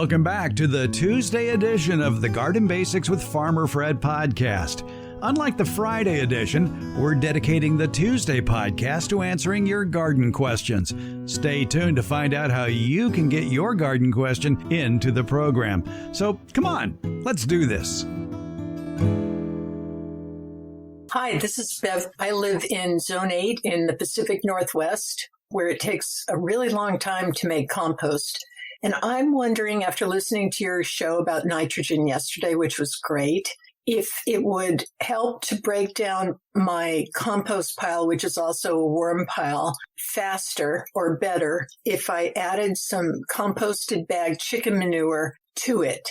Welcome back to the Tuesday edition of the Garden Basics with Farmer Fred podcast. Unlike the Friday edition, we're dedicating the Tuesday podcast to answering your garden questions. Stay tuned to find out how you can get your garden question into the program. So come on, let's do this. Hi, this is Bev. I live in Zone 8 in the Pacific Northwest, where it takes a really long time to make compost. And I'm wondering, after listening to your show about nitrogen yesterday, which was great, if it would help to break down my compost pile, which is also a worm pile, faster or better if I added some composted bagged chicken manure to it.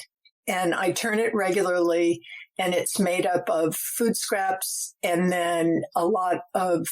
And I turn it regularly, and it's made up of food scraps and then a lot of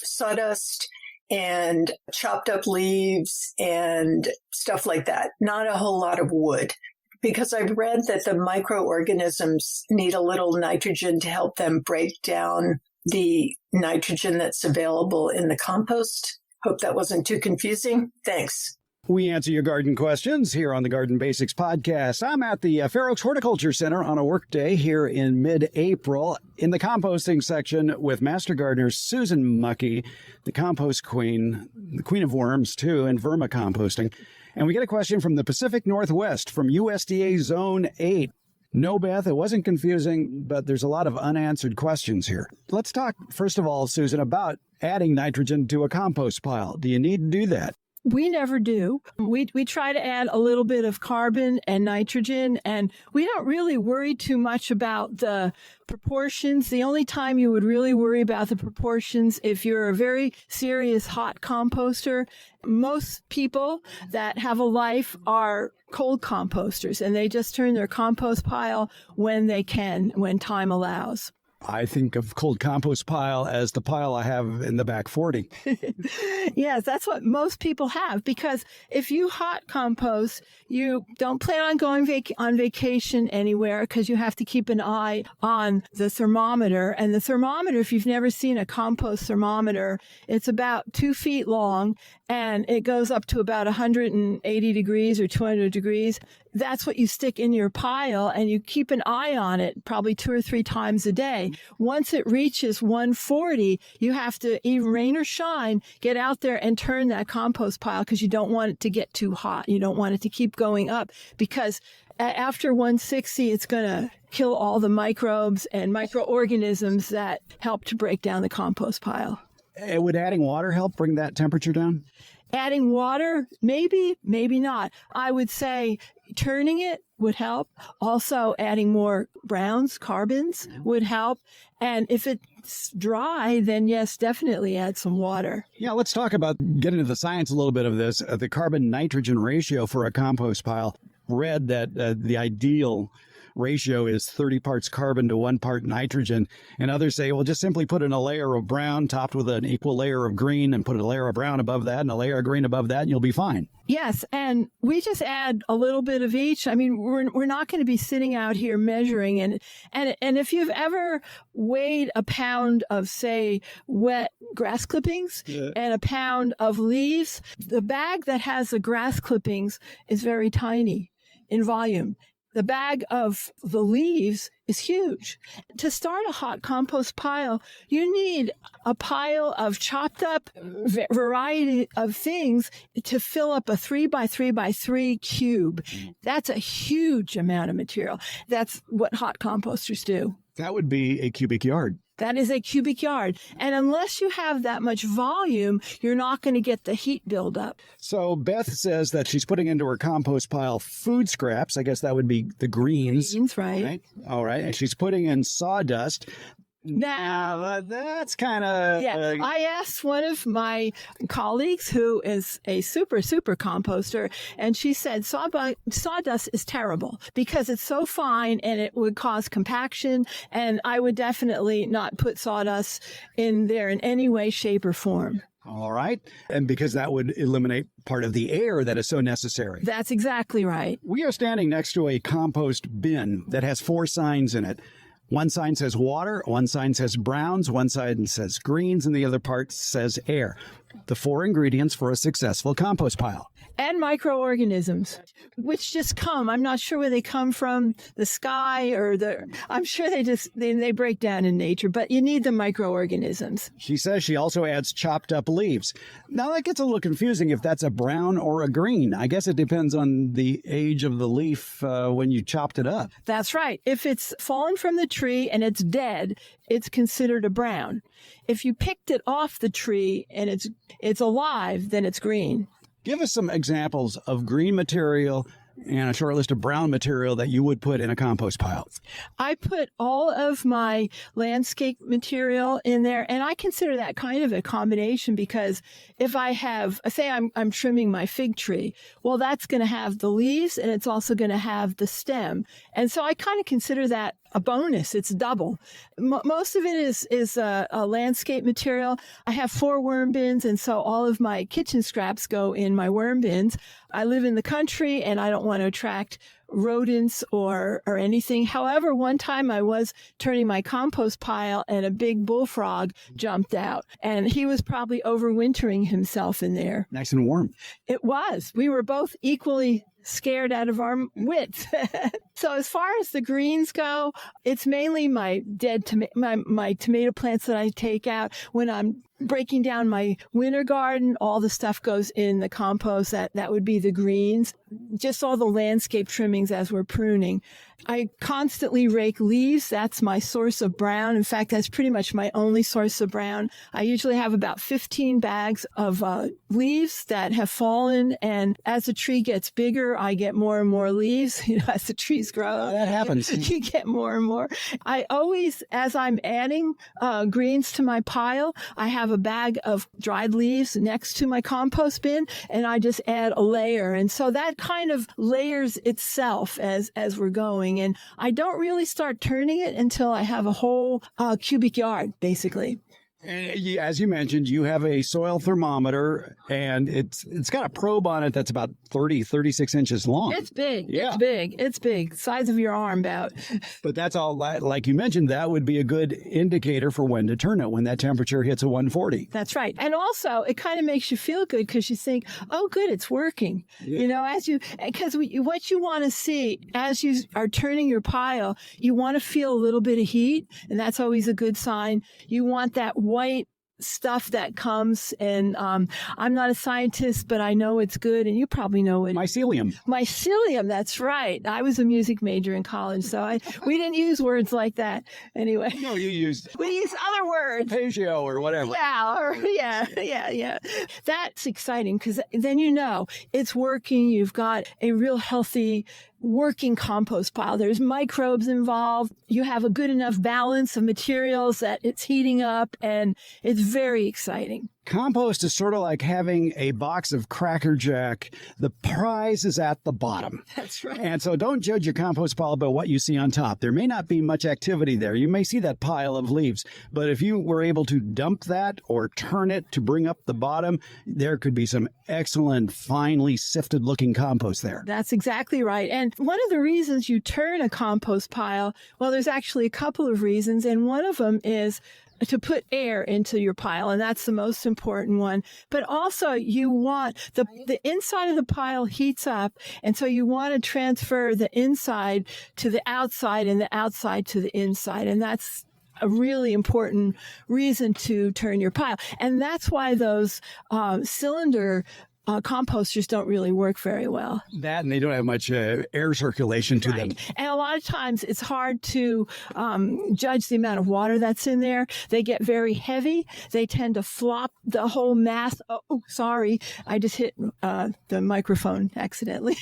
sawdust and chopped up leaves and stuff like that. Not a whole lot of wood, because I've read that the microorganisms need a little nitrogen to help them break down the nitrogen that's available in the compost. Hope that wasn't too confusing. Thanks. We answer your garden questions here on the Garden Basics podcast. I'm at the Fair Oaks Horticulture Center on a work day here in mid-April in the composting section with Master Gardener Susan Muckey, the compost queen, the queen of worms too, and vermicomposting. And we get a question from the Pacific Northwest from USDA Zone 8. No, Beth, it wasn't confusing, but there's a lot of unanswered questions here. Let's talk, first of all, Susan, about adding nitrogen to a compost pile. Do you need to do that? We never do. We try to add a little bit of carbon and nitrogen, and we don't really worry too much about the proportions. The only time you would really worry about the proportions if you're a very serious hot composter. Most people that have a life are cold composters, and they just turn their compost pile when they can, when time allows. I think of cold compost pile as the pile I have in the back 40. Yes, that's what most people have, because if you hot compost, you don't plan on going on vacation anywhere because you have to keep an eye on the thermometer. And the thermometer, if you've never seen a compost thermometer, it's about 2 feet long and it goes up to about 180 degrees or 200 degrees. That's what you stick in your pile, and you keep an eye on it probably 2 or 3 times a day. Once it reaches 140, you have to, even rain or shine, get out there and turn that compost pile, because you don't want it to get too hot. You don't want it to keep going up, because after 160, it's going to kill all the microbes and microorganisms that help to break down the compost pile. Would adding water help bring that temperature down? Adding water, maybe, maybe not. I would say turning it would help. Also, adding more browns, carbons would help. And if it's dry, then yes, definitely add some water. Yeah, let's talk about getting into the science a little bit of this. The carbon-nitrogen ratio for a compost pile. Read that the ideal ratio is 30 parts carbon to 1 part nitrogen. And others say, well, just simply put in a layer of brown topped with an equal layer of green and put a layer of brown above that and a layer of green above that, and you'll be fine. Yes, and we just add a little bit of each. I mean, we're not going to be sitting out here measuring. And if you've ever weighed a pound of, say, wet grass clippings and a pound of leaves, the bag that has the grass clippings is very tiny in volume. The bag of the leaves is huge. To start a hot compost pile, you need a pile of chopped up variety of things to fill up a 3 by 3 by 3 cube. That's a huge amount of material. That's what hot composters do. That would be a cubic yard. That is a cubic yard. And unless you have that much volume, you're not going to get the heat buildup. So Beth says that she's putting into her compost pile food scraps. I guess that would be the greens. Greens, right. All right. And she's putting in sawdust. Now, that's kind of... Yeah, I asked one of my colleagues who is a super composter, and she said sawdust is terrible because it's so fine and it would cause compaction, and I would definitely not put sawdust in there in any way, shape, or form. All right. And because that would eliminate part of the air that is so necessary. That's exactly right. We are standing next to a compost bin that has 4 signs in it. One sign says water, one sign says browns, one sign says greens, and the other part says air. the 4 ingredients for a successful compost pile. And microorganisms, which just come. I'm not sure where they come from, the sky I'm sure they break down in nature, but you need the microorganisms. She says she also adds chopped up leaves. Now that gets a little confusing if that's a brown or a green. I guess it depends on the age of the leaf when you chopped it up. That's right. If it's fallen from the tree and it's dead, it's considered a brown. If you picked it off the tree and it's alive, then it's green. Give us some examples of green material and a short list of brown material that you would put in a compost pile. I put all of my landscape material in there, and I consider that kind of a combination because if I have, say I'm trimming my fig tree, well, that's going to have the leaves and it's also going to have the stem. And so I kind of consider that a bonus. It's double. Most of it is a landscape material. I have 4 worm bins, and so all of my kitchen scraps go in my worm bins. I live in the country, and I don't want to attract rodents or anything. However, one time I was turning my compost pile, and a big bullfrog jumped out, and he was probably overwintering himself in there. Nice and warm. It was. We were both equally scared out of our wits. So as far as the greens go, it's mainly my dead my tomato plants that I take out. When I'm breaking down my winter garden, all the stuff goes in the compost. That would be the greens. Just all the landscape trimmings as we're pruning. I constantly rake leaves. That's my source of brown. In fact, that's pretty much my only source of brown. I usually have about 15 bags of leaves that have fallen. And as the tree gets bigger, I get more and more leaves. As the trees grow, that happens. You get more and more. I always, as I'm adding greens to my pile, I have a bag of dried leaves next to my compost bin, and I just add a layer. And so that kind of layers itself as we're going. And I don't really start turning it until I have a whole cubic yard, basically. And as you mentioned, you have a soil thermometer, and it's got a probe on it that's about 36 inches long. It's big. Yeah. It's big. Size of your arm about. But that's all, like you mentioned, that would be a good indicator for when to turn it, when that temperature hits a 140. That's right. And also, it kind of makes you feel good because you think, oh, good, it's working. Yeah. Because what you want to see as you are turning your pile, you want to feel a little bit of heat, and that's always a good sign. You want that white stuff that comes, and I'm not a scientist, but I know it's good, and you probably know it. Mycelium, that's right. I was a music major in college, so we didn't use words like that. Anyway. No, we use other words. Arpeggio or whatever. Yeah. That's exciting because then you know it's working. You've got a real healthy working compost pile. There's microbes involved. You have a good enough balance of materials that it's heating up, and it's very exciting. Compost is sort of like having a box of Cracker Jack. The prize is at the bottom. That's right. And so don't judge your compost pile by what you see on top. There may not be much activity there. You may see that pile of leaves. But if you were able to dump that or turn it to bring up the bottom, there could be some excellent, finely sifted looking compost there. That's exactly right. And one of the reasons you turn a compost pile, well, there's actually a couple of reasons. And one of them is to put air into your pile, and that's the most important one. But also you want the inside of the pile heats up, and so you want to transfer the inside to the outside and the outside to the inside, and that's a really important reason to turn your pile. And that's why those cylinder composters don't really work very well. That, and they don't have much air circulation to them. And a lot of times it's hard to judge the amount of water that's in there. They get very heavy. They tend to flop the whole mass. Oh, sorry. I just hit the microphone accidentally.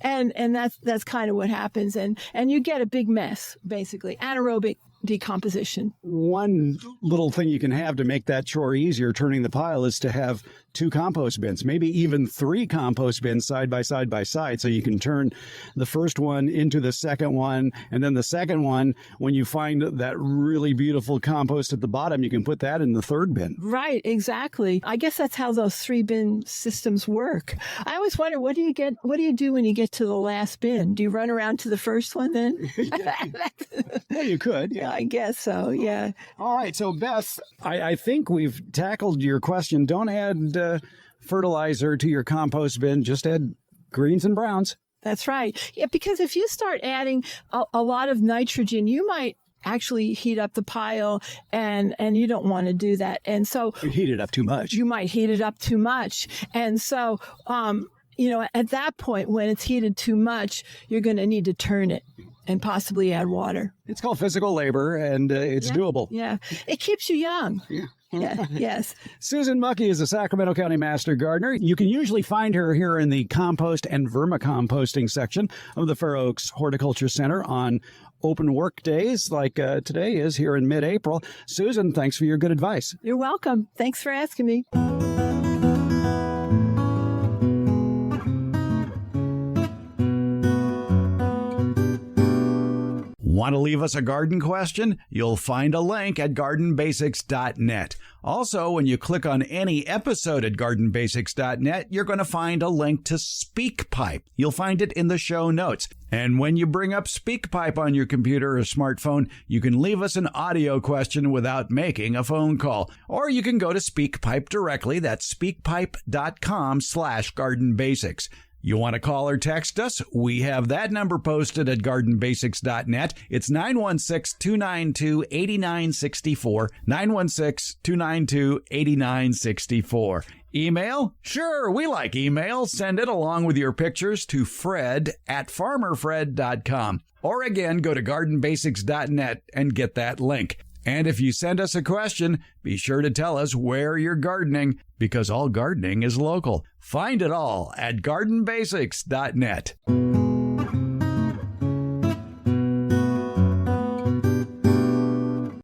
and that's kind of what happens. And you get a big mess, basically. Anaerobic decomposition. One little thing you can have to make that chore easier, turning the pile, is to have 2 compost bins, maybe even 3 compost bins side by side, so you can turn the first one into the second one, and then the second one, when you find that really beautiful compost at the bottom, you can put that in the third bin. Right, exactly. I guess that's how those 3 bin systems work. I always wonder, what do you do when you get to the last bin? Do you run around to the first one then? Well, you could, yeah. I guess so, yeah. All right. So, Beth, I think we've tackled your question. Don't add fertilizer to your compost bin. Just add greens and browns. That's right. Yeah, because if you start adding a lot of nitrogen, you might actually heat up the pile, and you don't want to do that. And so You heat it up too much. you might heat it up too much. And so, at that point, when it's heated too much, you're going to need to turn it and possibly add water. It's called physical labor, and it's doable. Yeah. It keeps you young. Yeah. Yeah. Yes. Susan Muckey is a Sacramento County Master Gardener. You can usually find her here in the compost and vermicomposting section of the Fair Oaks Horticulture Center on open work days like today is here in mid-April. Susan, thanks for your good advice. You're welcome. Thanks for asking me. Want to leave us a garden question? You'll find a link at gardenbasics.net. Also, when you click on any episode at gardenbasics.net, you're going to find a link to SpeakPipe. You'll find it in the show notes. And when you bring up SpeakPipe on your computer or smartphone, you can leave us an audio question without making a phone call. Or you can go to SpeakPipe directly. That's speakpipe.com/gardenbasics. You want to call or text us? We have that number posted at gardenbasics.net. It's 916-292-8964, 916-292-8964. Email? Sure, we like email. Send it along with your pictures to fred@farmerfred.com. Or again, go to gardenbasics.net and get that link. And if you send us a question, be sure to tell us where you're gardening, because all gardening is local. Find it all at gardenbasics.net.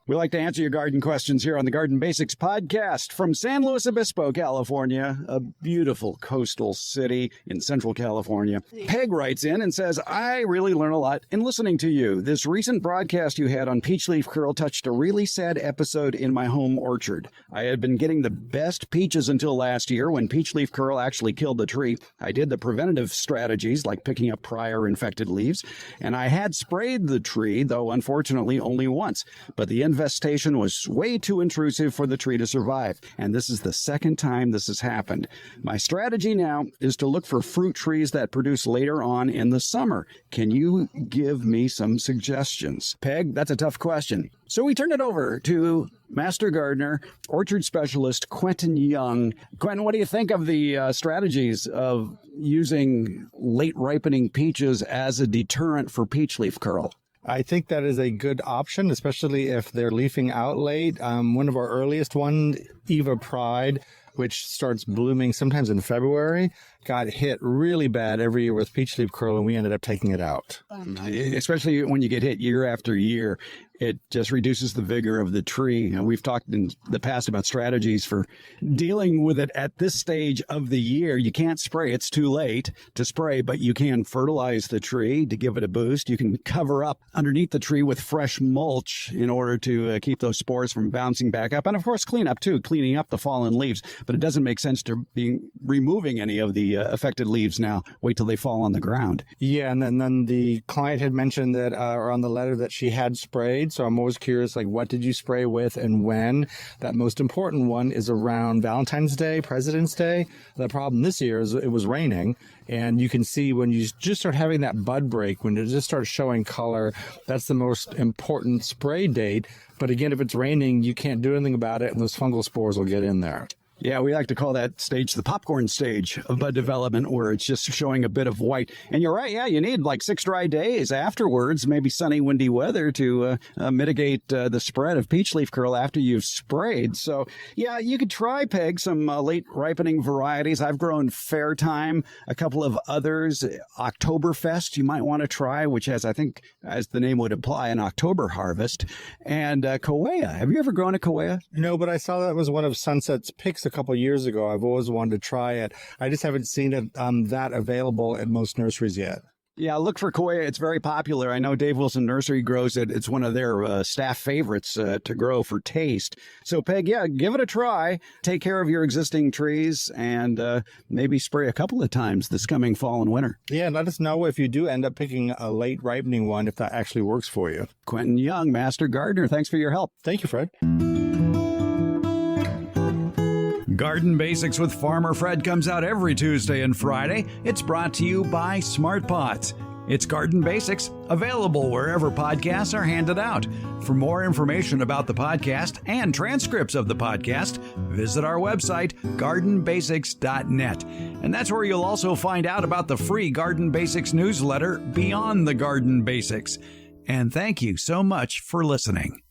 We like to answer your garden questions here on the Garden Basics podcast from San Luis Obispo, California, a beautiful coastal city in Central California. Peg writes in and says, I really learn a lot in listening to you. This recent broadcast you had on peach leaf curl touched a really sad episode in my home orchard. I had been getting the best peaches until last year when peach leaf curl actually killed the tree. I did the preventative strategies like picking up prior infected leaves, and I had sprayed the tree, though unfortunately only once. But the infestation was way too intrusive for the tree to survive, and this is the second time this has happened. My strategy now is to look for fruit trees that produce later on in the summer. Can you give me some suggestions? Peg, that's a tough question. So we turn it over to Master Gardener, orchard specialist Quentyn Young. Quentyn, what do you think of the strategies of using late ripening peaches as a deterrent for peach leaf curl? I think that is a good option, especially if they're leafing out late. One of our earliest ones, Eva Pride, which starts blooming sometimes in February, got hit really bad every year with peach leaf curl, and we ended up taking it out. Especially when you get hit year after year, it just reduces the vigor of the tree. And we've talked in the past about strategies for dealing with it at this stage of the year. You can't spray. It's too late to spray, but you can fertilize the tree to give it a boost. You can cover up underneath the tree with fresh mulch in order to keep those spores from bouncing back up. And of course, clean up too, cleaning up the fallen leaves. But it doesn't make sense to be removing any of the affected leaves now. Wait till they fall on the ground. Yeah, and then the client had mentioned that, or on the letter, that she had sprayed. So I'm always curious, like, what did you spray with and when? That most important one is around Valentine's Day, President's Day. The problem this year is it was raining, and you can see when you just start having that bud break, when it just starts showing color, that's the most important spray date. But again, if it's raining, you can't do anything about it, and those fungal spores will get in there. Yeah, we like to call that stage the popcorn stage of bud development, where it's just showing a bit of white. And you're right, yeah, you need like 6 dry days afterwards, maybe sunny, windy weather to mitigate the spread of peach leaf curl after you've sprayed. So, yeah, you could try, Peg, some late ripening varieties. I've grown Fairtime, a couple of others. Oktoberfest you might want to try, which has, I think, as the name would imply, an October harvest. And Kawea. Have you ever grown a Kawea? No, but I saw that was one of Sunset's picks a couple of years ago. I've always wanted to try it. I just haven't seen it that available at most nurseries yet. Yeah, look for Koya. It's very popular. I know Dave Wilson Nursery grows it. It's one of their staff favorites to grow for taste. So, Peg, yeah, give it a try. Take care of your existing trees and maybe spray a couple of times this coming fall and winter. Yeah, let us know if you do end up picking a late ripening one, if that actually works for you. Quentyn Young, Master Gardener, thanks for your help. Thank you, Fred. Garden Basics with Farmer Fred comes out every Tuesday and Friday. It's brought to you by Smart Pots. It's Garden Basics, available wherever podcasts are handed out. For more information about the podcast and transcripts of the podcast, visit our website, gardenbasics.net. And that's where you'll also find out about the free Garden Basics newsletter, Beyond the Garden Basics. And thank you so much for listening.